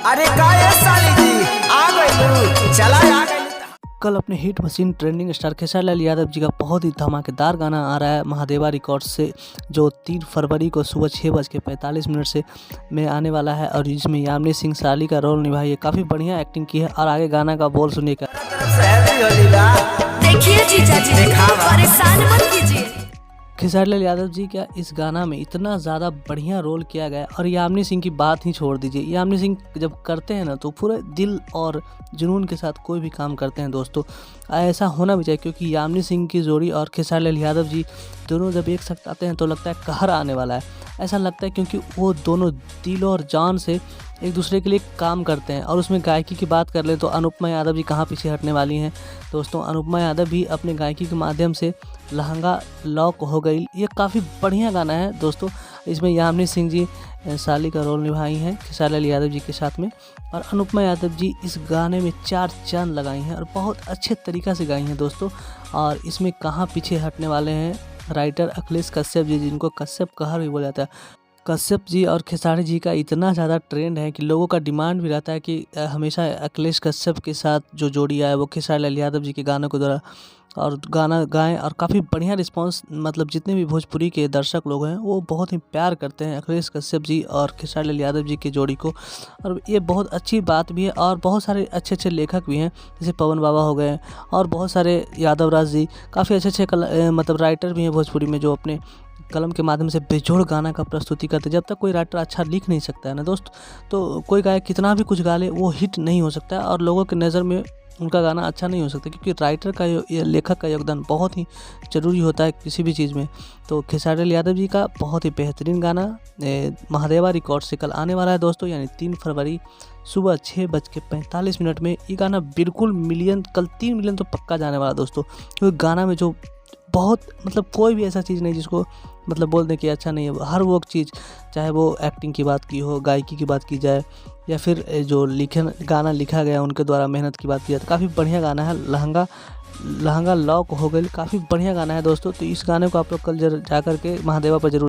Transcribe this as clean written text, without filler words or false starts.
अरे का ये साली जी आ गई चला आ गई। कल अपने hit machine trending star Khesari Lal Yadav ji का बहुत ही धमाकेदार गाना आ रहा है महादेवा रिकॉर्ड्स से, जो 3 फरवरी को सुबह 6:45 से में आने वाला है। और इसमें यामिनी सिंह साली का रोल निभाई है, काफ़ी बढ़िया एक्टिंग की है। और आगे गाना का बोल सुनिएगा। देखिए जीजा जी, परेशान मत कीजिए। खेसारी लाल यादव जी का इस गाना में इतना ज़्यादा बढ़िया रोल किया गया है। और यामिनी सिंह की बात ही छोड़ दीजिए, यामिनी सिंह जब करते हैं ना तो पूरे दिल और जुनून के साथ कोई भी काम करते हैं दोस्तों। ऐसा होना भी चाहिए, क्योंकि यामिनी सिंह की जोड़ी और खेसारी लाल यादव जी दोनों जब एक साथ आते हैं तो लगता है कहर आने वाला है। ऐसा लगता है क्योंकि वो दोनों दिल और जान से एक दूसरे के लिए काम करते हैं। और उसमें गायकी की बात कर ले तो अनुपमा यादव जी कहाँ पीछे हटने वाली हैं दोस्तों। अनुपमा यादव भी अपने गायकी के माध्यम से लहंगा लॉक हो गई, ये काफ़ी बढ़िया गाना है दोस्तों। इसमें यामिनी सिंह जी साली का रोल निभाई हैं खेसारी लाल यादव जी के साथ में। और अनुपमा यादव जी इस गाने में 4 चांद लगाई हैं और बहुत अच्छे तरीक़ा से गाई हैं दोस्तों। और इसमें कहाँ पीछे हटने वाले हैं राइटर अखिलेश कश्यप जी, जिनको कश्यप कहर भी बोला जाता है। कश्यप जी और खेसारी जी का इतना ज़्यादा ट्रेंड है कि लोगों का डिमांड भी रहता है कि हमेशा अखिलेश कश्यप के साथ जो जोड़ी आए वो खेसारी लाल यादव जी के गानों के द्वारा और गाना गाएं। और काफ़ी बढ़िया रिस्पांस, मतलब जितने भी भोजपुरी के दर्शक लोग हैं वो बहुत ही प्यार करते हैं अखिलेश कश्यप जी और खेसारी लाल यादव जी की जोड़ी को। और ये बहुत अच्छी बात भी है। और बहुत सारे अच्छे अच्छे लेखक भी हैं, जैसे पवन बाबा हो गए और बहुत सारे यादव राज जी, काफ़ी अच्छे अच्छे मतलब राइटर भी हैं भोजपुरी में, जो अपने कलम के माध्यम से बेजोड़ गाना का प्रस्तुति करते। जब तक कोई राइटर अच्छा लिख नहीं सकता है ना दोस्त, तो कोई गायक कितना भी कुछ गा ले वो हिट नहीं हो सकता और लोगों की नज़र में उनका गाना अच्छा नहीं हो सकता, क्योंकि राइटर का लेखक का योगदान बहुत ही ज़रूरी होता है किसी भी चीज़ में। तो खेसारी लाल यादव जी का बहुत ही बेहतरीन गाना महादेवा रिकॉर्ड से कल आने वाला है दोस्तों, यानी 3 फरवरी सुबह 6:45 में। ये गाना बिल्कुल मिलियन, कल 3 मिलियन तो पक्का जाने वाला दोस्तों, क्योंकि गाना में जो बहुत, मतलब कोई भी ऐसा चीज़ नहीं जिसको मतलब बोल दें कि अच्छा नहीं है। हर वो चीज़, चाहे वो एक्टिंग की बात की हो, गायकी की बात की जाए, या फिर जो गाना लिखा गया उनके द्वारा मेहनत की बात की जाए, तो काफ़ी बढ़िया गाना है। लहंगा लॉक हो गई, काफ़ी बढ़िया गाना है दोस्तों। तो इस गाने को आप लोग कल जा करके महादेवा पर जरूर